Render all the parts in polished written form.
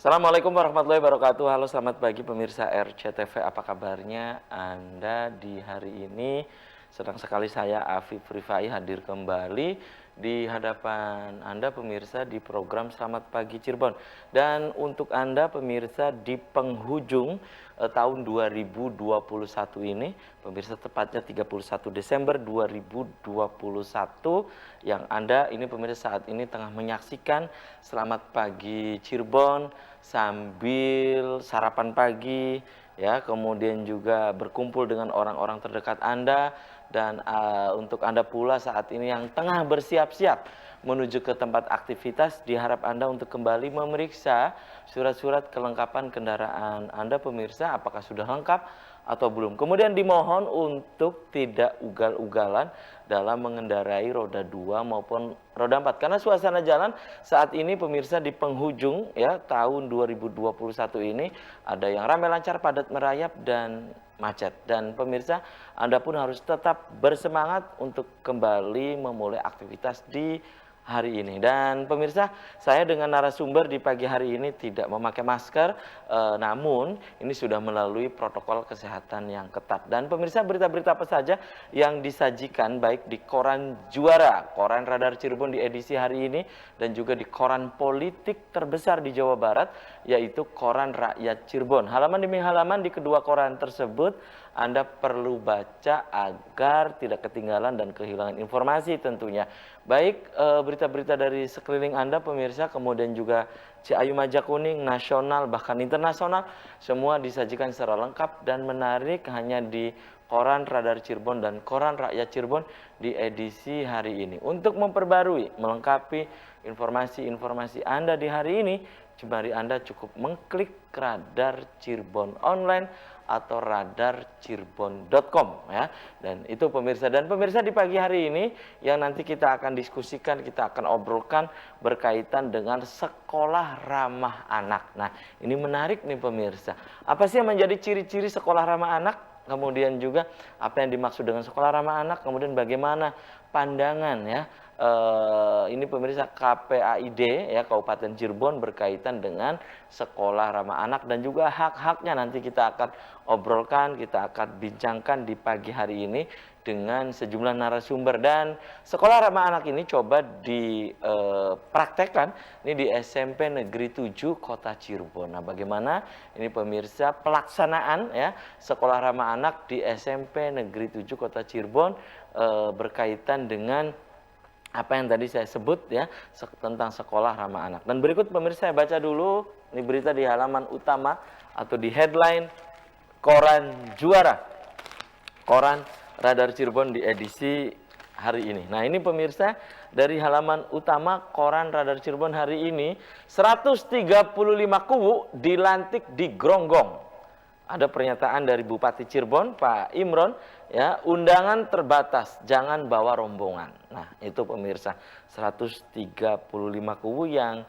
Assalamualaikum warahmatullahi wabarakatuh. Halo, selamat pagi pemirsa RCTV. Apa kabarnya Anda di hari ini? Senang sekali saya Afif Rifai hadir kembali di hadapan Anda pemirsa di program Selamat Pagi Cirebon. Dan untuk Anda pemirsa di penghujung tahun 2021 ini, pemirsa tepatnya 31 Desember 2021, yang Anda ini pemirsa saat ini tengah menyaksikan Selamat Pagi Cirebon sambil sarapan pagi, ya, kemudian juga berkumpul dengan orang-orang terdekat Anda, dan untuk Anda pula saat ini yang tengah bersiap-siap menuju ke tempat aktivitas, diharap Anda untuk kembali memeriksa surat-surat kelengkapan kendaraan Anda pemirsa, apakah sudah lengkap atau belum. Kemudian dimohon untuk tidak ugal-ugalan dalam mengendarai roda 2 maupun roda 4. Karena suasana jalan saat ini pemirsa di penghujung ya tahun 2021 ini ada yang ramai lancar, padat merayap, dan macet. Dan pemirsa, Anda pun harus tetap bersemangat untuk kembali memulai aktivitas di hari ini. Dan pemirsa, saya dengan narasumber di pagi hari ini tidak memakai masker, namun ini sudah melalui protokol kesehatan yang ketat. Dan pemirsa, berita-berita apa saja yang disajikan baik di koran Juara, koran Radar Cirebon di edisi hari ini, dan juga di koran politik terbesar di Jawa Barat, yaitu koran Rakyat Cirebon. Halaman demi halaman di kedua koran tersebut Anda perlu baca agar tidak ketinggalan dan kehilangan informasi tentunya. Baik berita-berita dari sekeliling Anda pemirsa, kemudian juga Ciayu Majakuning, nasional bahkan internasional, semua disajikan secara lengkap dan menarik hanya di koran Radar Cirebon dan koran Rakyat Cirebon di edisi hari ini. Untuk memperbarui, melengkapi informasi-informasi Anda di hari ini, mari Anda cukup mengklik Radar Cirebon Online atau radarcirebon.com ya. Dan itu pemirsa, dan pemirsa di pagi hari ini yang nanti kita akan diskusikan, kita akan obrolkan berkaitan dengan sekolah ramah anak. Nah, ini menarik nih pemirsa. Apa sih yang menjadi ciri-ciri sekolah ramah anak? Kemudian juga apa yang dimaksud dengan sekolah ramah anak? Kemudian bagaimana pandangan ya ini pemirsa KPAID ya Kabupaten Cirebon berkaitan dengan sekolah ramah anak, dan juga hak-haknya nanti kita akan obrolkan, kita akan bincangkan di pagi hari ini dengan sejumlah narasumber. Dan sekolah ramah anak ini coba dipraktekkan ini di SMP Negeri 7 Kota Cirebon. Nah, bagaimana ini pemirsa pelaksanaan ya sekolah ramah anak di SMP Negeri 7 Kota Cirebon berkaitan dengan apa yang tadi saya sebut ya tentang sekolah ramah anak. Dan berikut pemirsa saya baca dulu ini berita di halaman utama atau di headline koran Juara, koran Radar Cirebon di edisi hari ini. Nah, ini pemirsa dari halaman utama koran Radar Cirebon hari ini, 135 kuwu dilantik di Gronggong. Ada pernyataan dari Bupati Cirebon, Pak Imron, ya, undangan terbatas, jangan bawa rombongan. Nah, itu pemirsa, 135 kuwu yang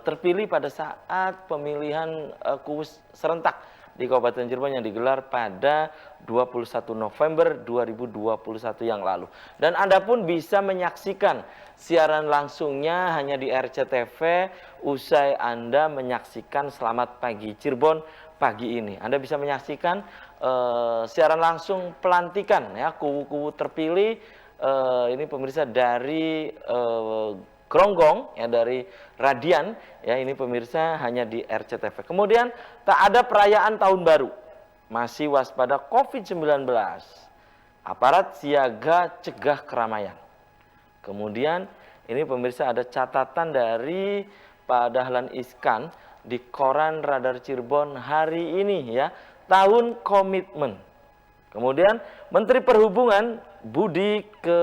terpilih pada saat pemilihan kuwu serentak di Kabupaten Cirebon yang digelar pada 21 November 2021 yang lalu. Dan Anda pun bisa menyaksikan siaran langsungnya hanya di RCTV usai Anda menyaksikan Selamat Pagi Cirebon pagi ini. Anda bisa menyaksikan siaran langsung pelantikan ya kuwu-kuwu terpilih ini pemirsa dari Gronggong ya, dari Radian ya, ini pemirsa hanya di RCTV. Kemudian tak ada perayaan tahun baru, masih waspada COVID-19, aparat siaga cegah keramaian. Kemudian ini pemirsa ada catatan dari Pak Dahlan Iskan di koran Radar Cirebon hari ini ya, tahun komitmen. Kemudian Menteri Perhubungan Budi ke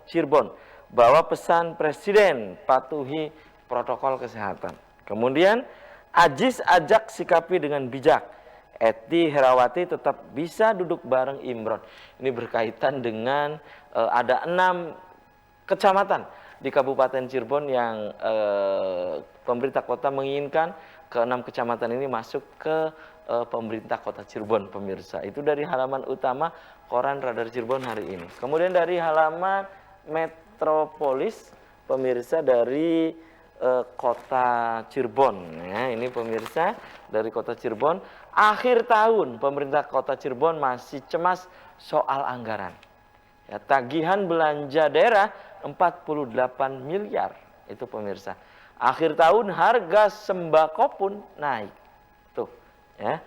Cirebon bawa pesan Presiden patuhi protokol kesehatan. Kemudian Ajis ajak sikapi dengan bijak. Eti Herawati tetap bisa duduk bareng Imron. Ini berkaitan dengan ada 6 kecamatan di Kabupaten Cirebon yang pemerintah kota menginginkan ke-6 kecamatan ini masuk ke pemerintah kota Cirebon pemirsa. Itu dari halaman utama koran Radar Cirebon hari ini. Kemudian dari halaman Metropolis pemirsa, dari Kota Cirebon. Ya, ini pemirsa dari Kota Cirebon. Akhir tahun pemerintah Kota Cirebon masih cemas soal anggaran. Ya, tagihan belanja daerah 48 miliar itu pemirsa. Akhir tahun harga sembako pun naik. Tuh, ya.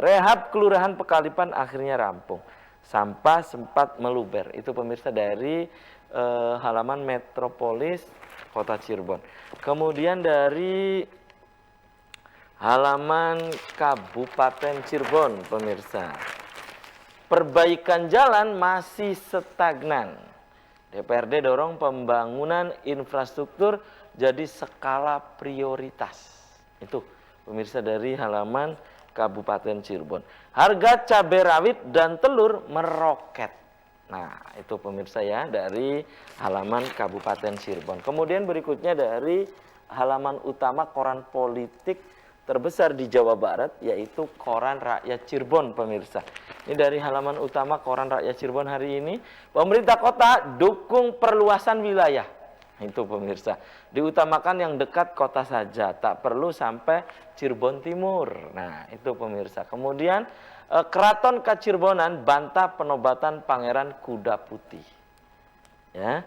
Rehab Kelurahan Pekalipan akhirnya rampung. Sampah sempat meluber. Itu pemirsa dari halaman Metropolis Kota Cirebon. Kemudian dari halaman Kabupaten Cirebon, pemirsa. Perbaikan jalan masih stagnan. DPRD dorong pembangunan infrastruktur jadi skala prioritas. Itu pemirsa dari halaman Kabupaten Cirebon. Harga cabai rawit dan telur meroket. Nah, itu pemirsa ya dari halaman Kabupaten Cirebon. Kemudian berikutnya dari halaman utama koran politik terbesar di Jawa Barat, yaitu Koran Rakyat Cirebon, pemirsa. Ini dari halaman utama Koran Rakyat Cirebon hari ini. Pemerintah kota dukung perluasan wilayah. Itu pemirsa. Diutamakan yang dekat kota saja, tak perlu sampai Cirebon Timur. Nah, itu pemirsa. Kemudian Keraton Kacirbonan bantah penobatan Pangeran Kuda Putih. Ya.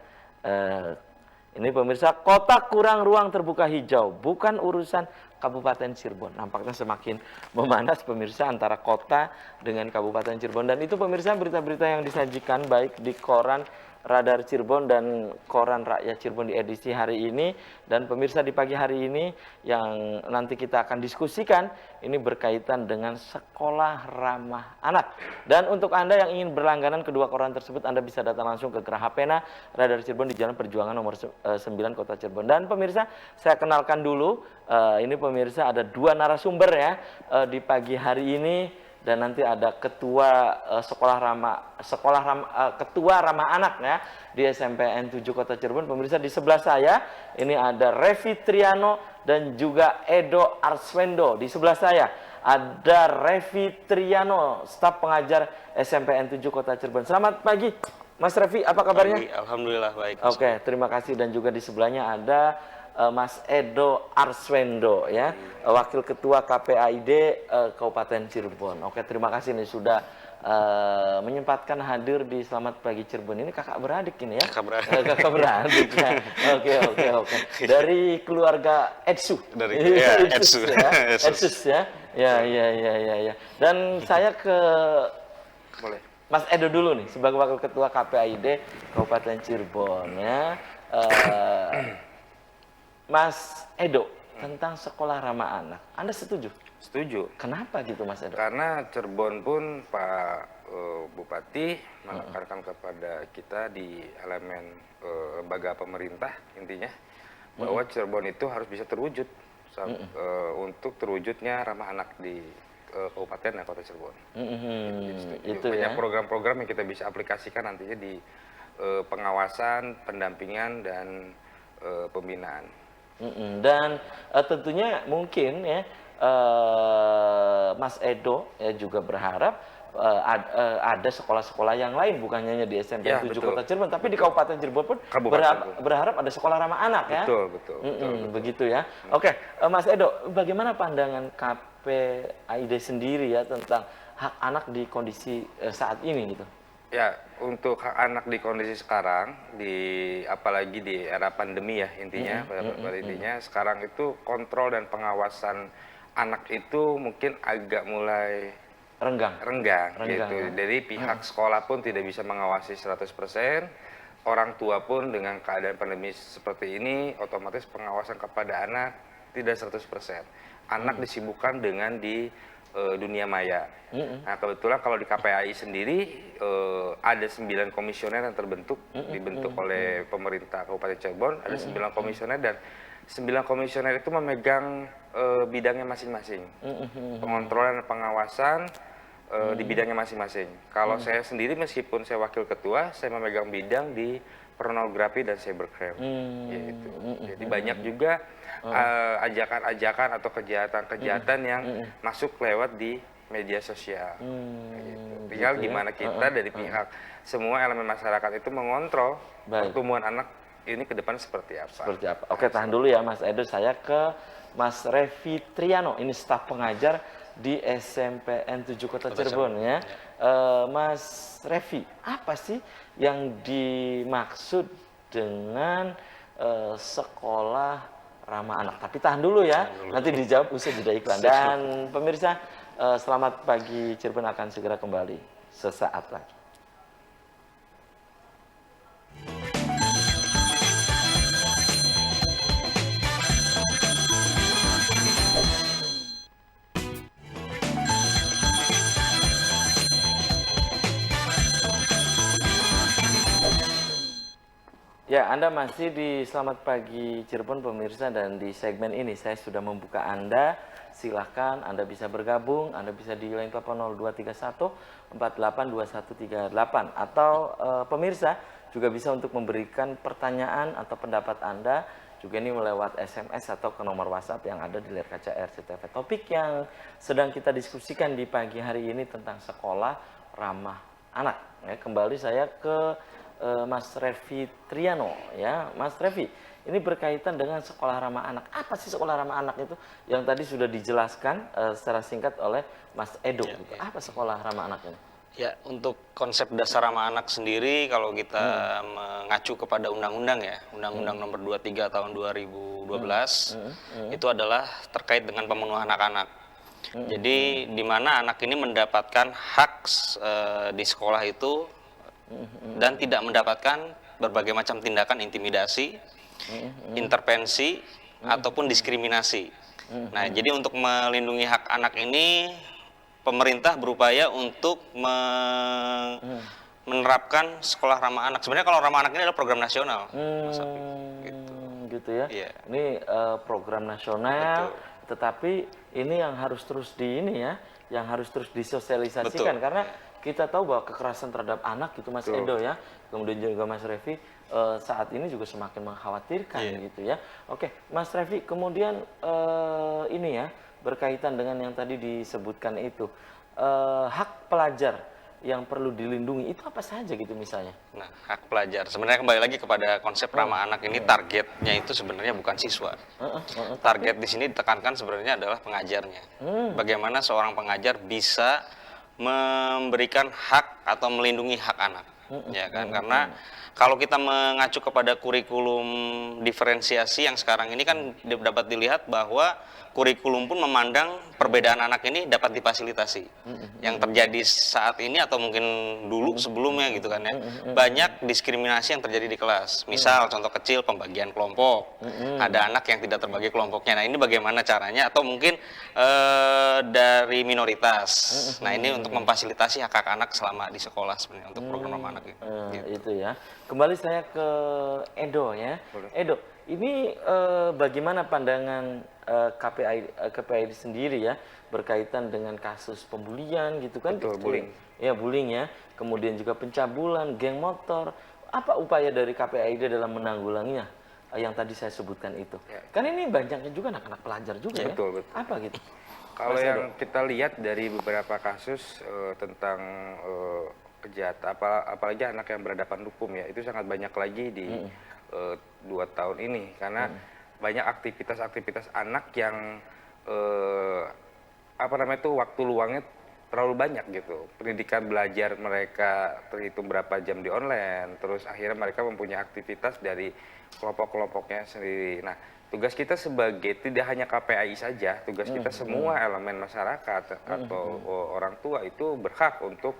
Ini pemirsa, kota kurang ruang terbuka hijau, bukan urusan Kabupaten Cirebon. Nampaknya semakin memanas pemirsa antara kota dengan Kabupaten Cirebon. Dan itu pemirsa berita-berita yang disajikan baik di koran Radar Cirebon dan Koran Rakyat Cirebon di edisi hari ini. Dan pemirsa di pagi hari ini yang nanti kita akan diskusikan ini berkaitan dengan sekolah ramah anak. Dan untuk Anda yang ingin berlangganan kedua koran tersebut, Anda bisa datang langsung ke Geraha Pena Radar Cirebon di Jalan Perjuangan nomor 9 Kota Cirebon. Dan pemirsa, saya kenalkan dulu, ini pemirsa ada dua narasumber ya di pagi hari ini. Dan nanti ada ketua ketua ramah anak ya di SMPN 7 Kota Cirebon. Pemirsa di sebelah saya ini ada Revi Triano dan juga Edo Arswendo. Di sebelah saya ada Revi Triano, staf pengajar SMPN 7 Kota Cirebon. Selamat pagi, Mas Revi, apa kabarnya? Pagi, alhamdulillah baik. Oke, terima kasih. Dan juga di sebelahnya ada Mas Edo Arswendo ya, Wakil Ketua KPAID Kabupaten Cirebon. Oke, terima kasih nih sudah menyempatkan hadir di Selamat Pagi Cirebon. Ini kakak beradik ini ya? Kakak beradik ya. Oke. Dari keluarga Edsu. Dari ya, Edsu. Ya. Edsus ya. Ya. Dan saya ke Boleh. Mas Edo dulu nih sebagai Wakil Ketua KPAID Kabupaten Cirebon ya. Mas Edo, tentang sekolah ramah anak, Anda setuju? Setuju. Kenapa gitu Mas Edo? Karena Cirebon pun Pak Bupati menekankan kepada kita di elemen lembaga pemerintah intinya bahwa Cirebon itu harus bisa terwujud untuk terwujudnya ramah anak di Kabupaten dan Kota Cirebon. Itu banyak ya. program-program yang kita bisa aplikasikan nantinya di pengawasan, pendampingan dan pembinaan. Dan tentunya mungkin ya Mas Edo ya juga berharap ada sekolah-sekolah yang lain bukan hanya di SMP 7 Kota Cirebon, tapi di Kabupaten Cirebon pun berharap ada sekolah ramah anak ya. Betul. Begitu ya. Oke, Mas Edo, bagaimana pandangan KPAID sendiri ya tentang hak anak di kondisi saat ini gitu? Ya, untuk hak anak di kondisi sekarang, apalagi di era pandemi ya intinya, intinya sekarang itu kontrol dan pengawasan anak itu mungkin agak mulai renggang gitu. Ya. Dari pihak sekolah pun tidak bisa mengawasi 100%, orang tua pun dengan keadaan pandemi seperti ini, otomatis pengawasan kepada anak tidak 100%. Anak disibukkan dengan di dunia maya. Nah, kebetulan kalau di KPAI sendiri ada 9 komisioner yang dibentuk oleh pemerintah Kabupaten Cirebon, ada 9 komisioner dan 9 komisioner itu memegang bidangnya masing-masing. Pengontrolan dan pengawasan di bidangnya masing-masing. Kalau saya sendiri meskipun saya wakil ketua, saya memegang bidang di pornografi dan cybercrime. Gitu. Jadi banyak juga ajakan-ajakan atau kejahatan-kejahatan yang masuk lewat di media sosial. Gitu. Tinggal gimana kita dari pihak semua elemen masyarakat itu mengontrol pertumbuhan anak ini ke depan seperti apa. Seperti apa? Oke, tahan dulu ya Mas Edo, saya ke Mas Revi Triano, ini staf pengajar di SMPN 7 Kota Cirebon ya. Mas Revi, apa sih yang dimaksud dengan sekolah ramah anak? Tapi tahan dulu ya, nanti dijawab usai jeda iklan. Dan pemirsa, selamat pagi Cirebon akan segera kembali sesaat lagi. Ya, Anda masih di Selamat Pagi Cirebon pemirsa, dan di segmen ini saya sudah membuka Anda. Silahkan Anda bisa bergabung, Anda bisa di line telepon 0231 482138 atau pemirsa juga bisa untuk memberikan pertanyaan atau pendapat Anda juga ini melewat SMS atau ke nomor WhatsApp yang ada di layar kaca RCTV. Topik yang sedang kita diskusikan di pagi hari ini tentang sekolah ramah anak. Ya, kembali saya ke Mas Revi Triano ya. Mas Revi, ini berkaitan dengan sekolah ramah anak. Apa sih sekolah ramah anak itu? Yang tadi sudah dijelaskan secara singkat oleh Mas Edo. Ya, gitu. ya. Apa sekolah ramah anak ini? Ya, untuk konsep dasar ramah anak sendiri, kalau kita mengacu kepada undang-undang ya, Undang-Undang Nomor 23 tahun 2012, itu adalah terkait dengan pemenuhan anak-anak. Jadi, di mana anak ini mendapatkan hak di sekolah itu dan tidak mendapatkan berbagai macam tindakan intimidasi, intervensi, ataupun diskriminasi. Nah, jadi untuk melindungi hak anak ini, pemerintah berupaya untuk menerapkan sekolah ramah anak. Sebenarnya kalau ramah anak ini adalah program nasional, Mas Afi. Gitu ya. Iya. Ini program nasional, tetapi ini yang harus terus yang harus terus disosialisasikan. Betul. Karena kita tahu bahwa kekerasan terhadap anak itu Mas Edo ya, kemudian juga Mas Revi saat ini juga semakin mengkhawatirkan gitu ya. Oke, Mas Revi, kemudian ini ya berkaitan dengan yang tadi disebutkan itu hak pelajar yang perlu dilindungi itu apa saja gitu misalnya? Nah, hak pelajar. Sebenarnya kembali lagi kepada konsep ramah anak ini, targetnya itu sebenarnya bukan siswa. Target di sini ditekankan sebenarnya adalah pengajarnya. Bagaimana seorang pengajar bisa memberikan hak atau melindungi hak anak, ya kan? Karena kalau kita mengacu kepada kurikulum diferensiasi yang sekarang ini kan dapat dilihat bahwa kurikulum pun memandang perbedaan anak ini dapat difasilitasi. Yang terjadi saat ini atau mungkin dulu sebelumnya gitu kan ya, banyak diskriminasi yang terjadi di kelas. Misal contoh kecil pembagian kelompok, ada anak yang tidak terbagi kelompoknya. Nah, ini bagaimana caranya? Atau mungkin dari minoritas. Nah, ini untuk memfasilitasi hak anak selama di sekolah sebenarnya untuk program ramah anak ini. Itu ya. Kembali saya ke Edo ya. Edo, ini bagaimana pandangan KPAI sendiri ya berkaitan dengan kasus pembulian gitu kan? Betul, bullying. Ya, bullying ya. Kemudian juga pencabulan, geng motor. Apa upaya dari KPAI dalam menanggulanginya? Yang tadi saya sebutkan itu. Ya. Kan ini banyaknya juga anak-anak pelajar juga ya. Betul, betul. Apa gitu? Kalau Mas yang Edo. kita lihat dari beberapa kasus tentang kejahatan, apalagi anak yang berhadapan hukum ya, itu sangat banyak lagi di 2 tahun ini, karena banyak aktivitas-aktivitas anak yang waktu luangnya terlalu banyak gitu. Pendidikan belajar mereka terhitung berapa jam di online, terus akhirnya mereka mempunyai aktivitas dari kelompok-kelompoknya sendiri. Nah, tugas kita sebagai tidak hanya KPAI saja, tugas kita semua elemen masyarakat atau orang tua itu berhak untuk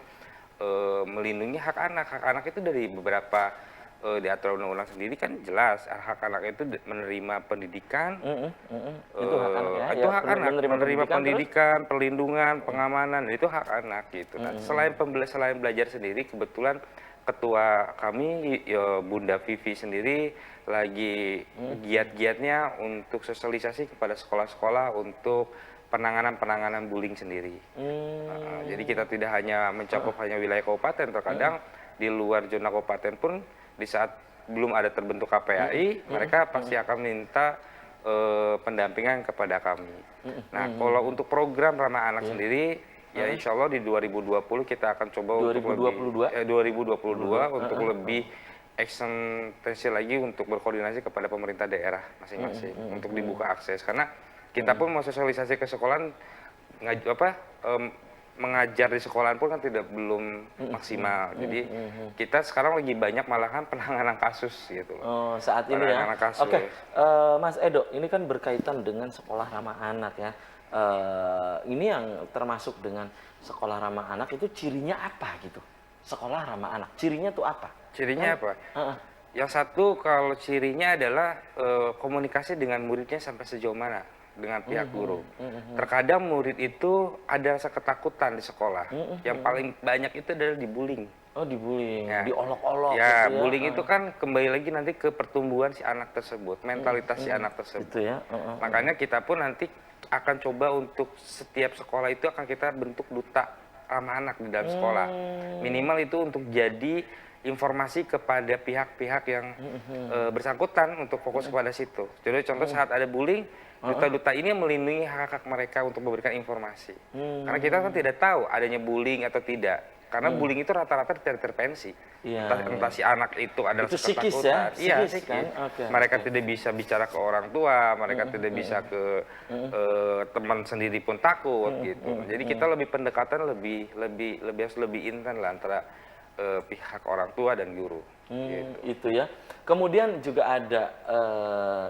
melindungi hak anak. Hak anak itu dari beberapa diatur undang-undang sendiri kan jelas hak anak itu menerima pendidikan. Itu hak anak ya. Itu hak anak menerima pendidikan, terus? perlindungan, pengamanan, itu hak anak gitu. Nah, selain belajar sendiri, kebetulan ketua kami Bunda Vivi sendiri lagi giat-giatnya untuk sosialisasi kepada sekolah-sekolah untuk penanganan bullying sendiri. Jadi kita tidak hanya mencakup hanya wilayah kabupaten, terkadang di luar zona kabupaten pun di saat belum ada terbentuk KPAI, mereka pasti akan minta pendampingan kepada kami. Nah, kalau untuk program ramah anak sendiri, ya insya Allah di 2020 kita akan coba 2022? untuk lebih 2022 untuk lebih ekstensi lagi untuk berkoordinasi kepada pemerintah daerah masing-masing untuk dibuka akses, karena kita pun mau sosialisasi ke sekolahan mengajar di sekolahan pun kan belum maksimal. Jadi kita sekarang lagi banyak malahan penanganan kasus gitu loh. Oh, saat ini ya. Penanganan kasus. Oke, Mas Edo, ini kan berkaitan dengan sekolah ramah anak ya. Ini yang termasuk dengan sekolah ramah anak itu cirinya apa gitu? Sekolah ramah anak, cirinya tuh apa? Cirinya apa? Yang satu, kalau cirinya adalah komunikasi dengan muridnya sampai sejauh mana dengan pihak guru. Terkadang murid itu ada rasa ketakutan di sekolah. Yang paling banyak itu adalah dibullying. Oh, dibullying, Ya. diolok-olok Ya, gitu ya. bullying itu kan kembali lagi nanti ke pertumbuhan si anak tersebut, mentalitas si anak tersebut. Itu ya. Makanya kita pun nanti akan coba untuk setiap sekolah itu akan kita bentuk duta ramah anak di dalam sekolah. Minimal itu untuk jadi informasi kepada pihak-pihak yang bersangkutan untuk fokus kepada situ. Jadi contoh saat ada bullying, duta-duta ini melindungi hak-hak mereka untuk memberikan informasi. Karena kita kan tidak tahu adanya bullying atau tidak. Karena bullying itu rata-rata intervensi. Iya, Entah si anak itu adalah Itu psikis ya? ketakutan. Iya, Psikis kan? Oke, mereka tidak bisa bicara ke orang tua, mereka tidak bisa ke teman sendiri pun takut gitu. Jadi kita lebih pendekatan lebih intens lah antara pihak orang tua dan guru. Gitu. Itu ya. Kemudian juga ada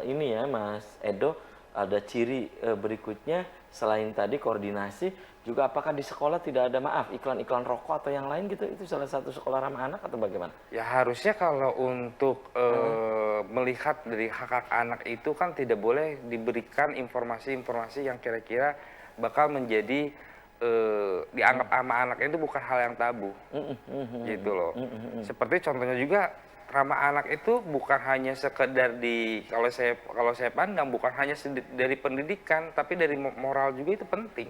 ini ya, Mas Edo, ada ciri berikutnya selain tadi koordinasi, juga apakah di sekolah tidak ada iklan-iklan rokok atau yang lain gitu? Itu salah satu sekolah ramah anak atau bagaimana? Ya harusnya kalau untuk melihat dari hak-hak anak itu kan tidak boleh diberikan informasi-informasi yang kira-kira bakal menjadi dianggap sama anak itu bukan hal yang tabu, gitu loh. Seperti contohnya juga ramah anak itu bukan hanya sekedar kalau saya pandang bukan hanya dari pendidikan, tapi dari moral juga itu penting.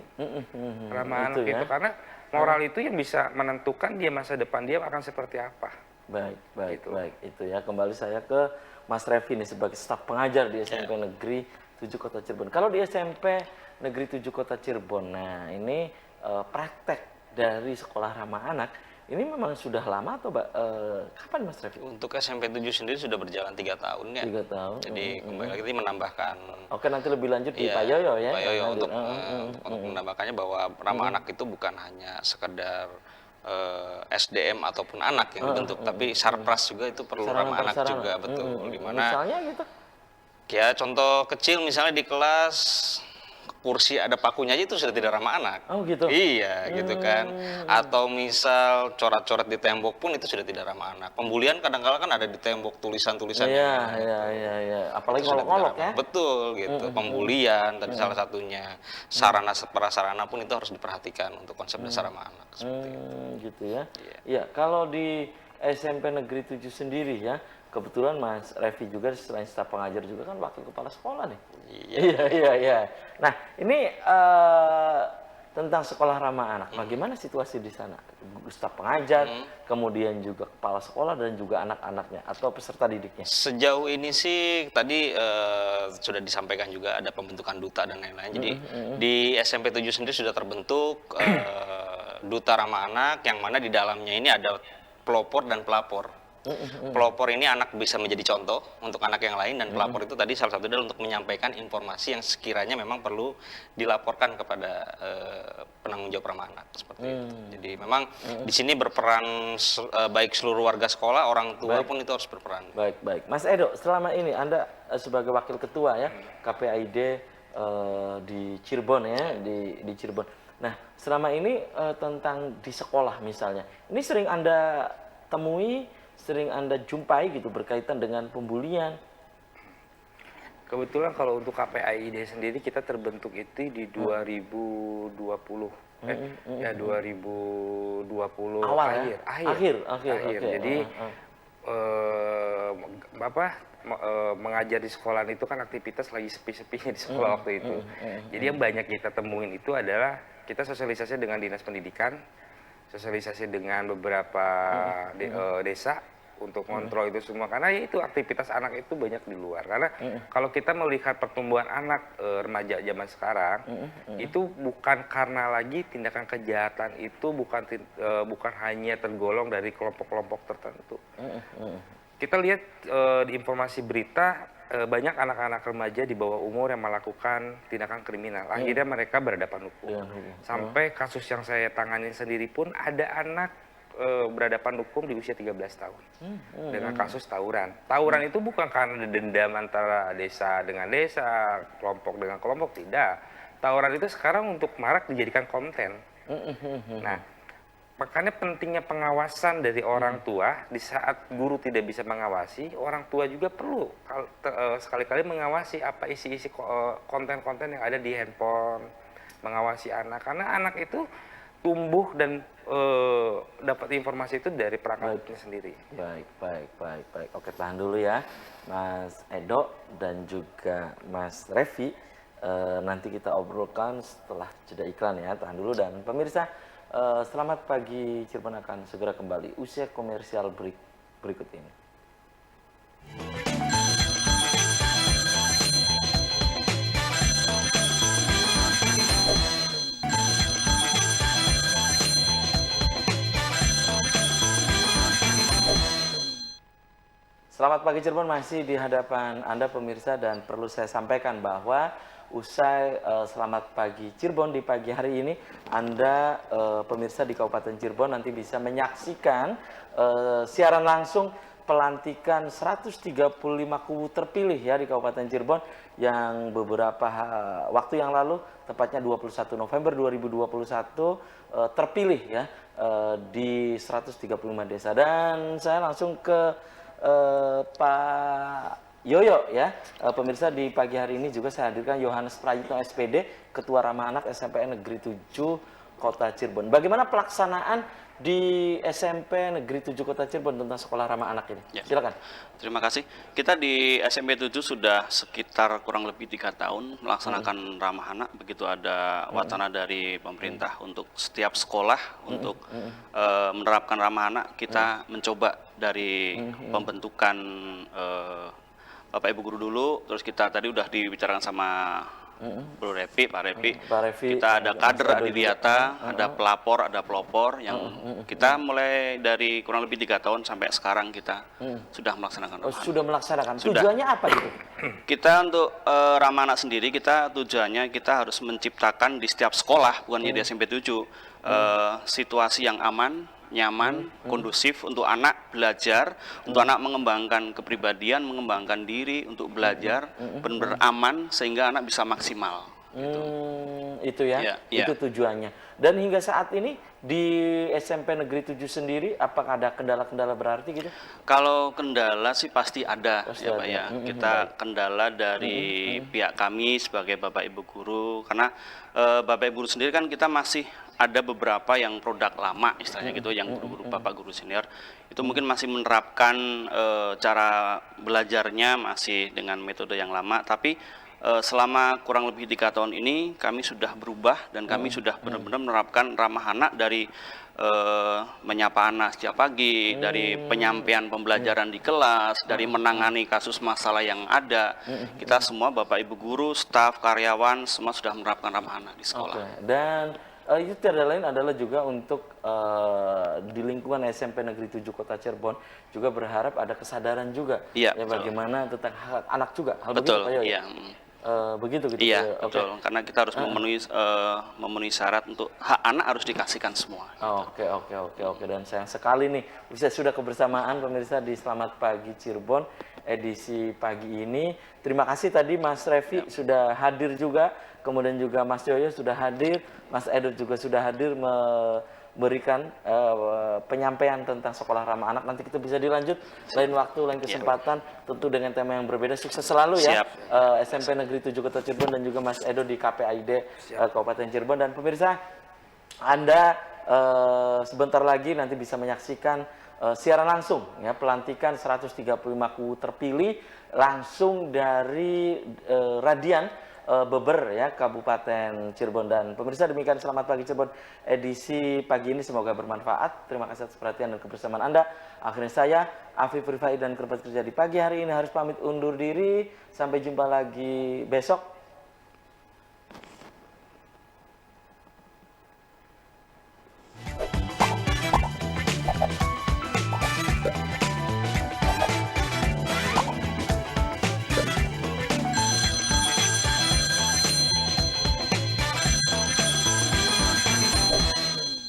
Ramah anak itu karena moral itu yang bisa menentukan dia masa depan dia akan seperti apa. Baik, Gitu. baik. Itu ya. Kembali saya ke Mas Revi nih sebagai staf pengajar di SMP Negeri 7 Kota Cirebon. Kalau di SMP Negeri 7 Kota Cirebon, nah ini praktek dari sekolah ramah anak, ini memang sudah lama atau kapan Mas Revi? Untuk SMP 7 sendiri sudah berjalan 3 tahun ya. 3 tahun. Jadi kembali lagi menambahkan Oke, nanti lebih lanjut di ya, Pak Yoyo ya. Pak Yoyo Lanjut. untuk menambahkannya bahwa ramah anak itu bukan hanya sekedar SDM ataupun anak yang dibentuk, tapi sarpras juga itu perlu Sarana ramah anak prasarana. juga, betul. Dimana Misalnya gitu. ya contoh kecil misalnya di kelas kursi ada pakunya aja itu sudah tidak ramah anak. Oh gitu. Iya gitu kan. Atau misal coret-coret di tembok pun itu sudah tidak ramah anak. Pembulian kadang-kala kan ada di tembok tulisan-tulisan. Iya. Apalagi Itu sudah ngolok-ngolok tidak ya. ramah. Betul gitu. Pembulian tadi salah satunya. Sarana prasarana pun itu harus diperhatikan untuk konsep dasar ramah anak seperti itu. Gitu ya. Iya, kalau di SMP Negeri 7 sendiri ya, kebetulan Mas Revi juga selain staf pengajar juga kan wakil kepala sekolah nih. Iya. Nah, ini tentang sekolah ramah anak. Bagaimana situasi di sana? Staf pengajar, kemudian juga kepala sekolah dan juga anak-anaknya atau peserta didiknya. Sejauh ini sih tadi sudah disampaikan juga ada pembentukan duta dan lain-lain. Jadi di SMP 7 sendiri sudah terbentuk duta ramah anak yang mana di dalamnya ini ada pelopor dan pelapor. Pelopor ini anak bisa menjadi contoh untuk anak yang lain, dan pelapor itu tadi salah satu adalah untuk menyampaikan informasi yang sekiranya memang perlu dilaporkan kepada penanggung jawab ramah anak seperti itu. Jadi memang di sini berperan baik seluruh warga sekolah, orang tua pun itu harus berperan. Baik. Mas Edo, selama ini Anda sebagai wakil ketua ya KPAID di Cirebon ya, di Cirebon. Nah, selama ini tentang di sekolah misalnya, ini sering Anda temui, sering Anda jumpai gitu berkaitan dengan pembulian. Kebetulan kalau untuk KPAID sendiri kita terbentuk itu di 2020. Ya 2020 Awal akhir. Oke. Jadi mengajar di sekolah itu kan aktivitas lagi sepi-sepinya di sekolah waktu itu. Jadi yang banyak kita temuin itu adalah kita sosialisasi dengan dinas pendidikan, sosialisasi dengan beberapa desa untuk kontrol itu semua, karena ya itu aktivitas anak itu banyak di luar. Karena kalau kita melihat pertumbuhan anak remaja zaman sekarang itu bukan karena lagi tindakan kejahatan itu bukan hanya tergolong dari kelompok-kelompok tertentu. kita lihat di informasi berita banyak anak-anak remaja di bawah umur yang melakukan tindakan kriminal. Akhirnya mereka berhadapan hukum. Sampai kasus yang saya tangani sendiri pun ada anak berhadapan hukum di usia 13 tahun dengan kasus tawuran. Tawuran itu bukan karena dendam antara desa dengan desa, kelompok dengan kelompok, tidak. Tawuran itu sekarang untuk marak dijadikan konten. Nah, makanya pentingnya pengawasan dari orang tua. Di saat guru tidak bisa mengawasi, orang tua juga perlu sekali-kali mengawasi apa isi-isi konten-konten yang ada di handphone, mengawasi anak, karena anak itu tumbuh dan dapat informasi itu dari perangkatnya sendiri. Baik. Oke, tahan dulu ya, Mas Edo dan juga Mas Revi. Nanti kita obrolkan setelah jeda iklan ya. Tahan dulu, dan pemirsa, selamat pagi Cirebon akan segera kembali usai komersial berikut ini. Selamat pagi Cirebon, masih di hadapan Anda pemirsa, dan perlu saya sampaikan bahwa usai Selamat Pagi Cirebon di pagi hari ini, Anda pemirsa di Kabupaten Cirebon nanti bisa menyaksikan siaran langsung pelantikan 135 kubu terpilih ya di Kabupaten Cirebon yang beberapa waktu yang lalu, tepatnya 21 November 2021 terpilih ya di 135 desa. Dan saya langsung ke Pak Yoyo ya, pemirsa, di pagi hari ini juga saya hadirkan Yohanes Prayitno SPD, Ketua Ramah Anak SMP Negeri 7 Kota Cirebon. Bagaimana pelaksanaan di SMP Negeri 7 Kota Cirebon tentang sekolah ramah anak ini? Ya. Silakan. Terima kasih. Kita di SMP 7 sudah sekitar kurang lebih 3 tahun melaksanakan ramah anak. Begitu ada wacana dari pemerintah untuk setiap sekolah untuk menerapkan ramah anak, kita mencoba dari pembentukan Bapak Ibu guru dulu, terus kita tadi udah dibicarakan sama Bro Revi, Pak Revi. Kita ada kader adiwiyata, ada pelapor, ada pelopor yang kita mulai dari kurang lebih 3 tahun sampai sekarang kita sudah melaksanakan ramah anak. Sudah melaksanakan. Sudah. Tujuannya apa gitu? Kita untuk ramah anak sendiri, kita tujuannya kita harus menciptakan di setiap sekolah, bukan hanya di SMP 7, situasi yang aman, nyaman, kondusif untuk anak belajar, untuk anak mengembangkan kepribadian, mengembangkan diri, untuk belajar benar-benar aman sehingga anak bisa maksimal. Gitu. Itu ya, Ya, itu ya. tujuannya. Dan hingga saat ini di SMP Negeri 7 sendiri, apakah ada kendala-kendala berarti gitu? Kalau kendala sih pasti ada, Pasti ya Pak ada. ya. Kita kendala dari pihak kami sebagai Bapak Ibu guru, karena Bapak Ibu guru sendiri kan kita masih ada beberapa yang produk lama istilahnya gitu, yang guru-guru Bapak guru senior itu mungkin masih menerapkan cara belajarnya masih dengan metode yang lama, tapi selama kurang lebih 3 tahun ini kami sudah berubah dan kami sudah benar-benar menerapkan ramah anak dari menyapa anak setiap pagi, dari penyampaian pembelajaran di kelas, dari menangani kasus masalah yang ada. Kita semua Bapak Ibu guru, staf, karyawan semua sudah menerapkan ramah anak di sekolah. Oke. Dan itu tiada lain adalah juga untuk di lingkungan SMP Negeri 7 Kota Cirebon juga berharap ada kesadaran juga Iya, ya betul. bagaimana tentang hak anak juga. Hal Betul, begitu, Pak Yoyo? iya. Begitu gitu. Iya, Pak Yoyo? Oke. betul. Karena kita harus memenuhi syarat untuk hak anak harus dikasihkan semua. Oke. Dan sayang sekali nih, sudah kebersamaan pemirsa di Selamat Pagi Cirebon edisi pagi ini. Terima kasih tadi Mas Revi sudah hadir juga, kemudian juga Mas Yoyo sudah hadir, Mas Edo juga sudah hadir memberikan penyampaian tentang sekolah ramah anak. Nanti kita bisa dilanjut lain waktu, lain kesempatan, tentu dengan tema yang berbeda. Sukses selalu ya SMP Negeri 7 Kota Cirebon dan juga Mas Edo di KPAID Kabupaten Cirebon. Dan pemirsa, Anda sebentar lagi nanti bisa menyaksikan siaran langsung ya pelantikan 135 kubu terpilih langsung dari Radian Beber ya Kabupaten Cirebon. Dan pemirsa, demikian Selamat Pagi Cirebon edisi pagi ini, semoga bermanfaat. Terima kasih atas perhatian dan kebersamaan Anda. Akhirnya saya Afif Rifai dan kerabat kerja di pagi hari ini harus pamit undur diri. Sampai jumpa lagi besok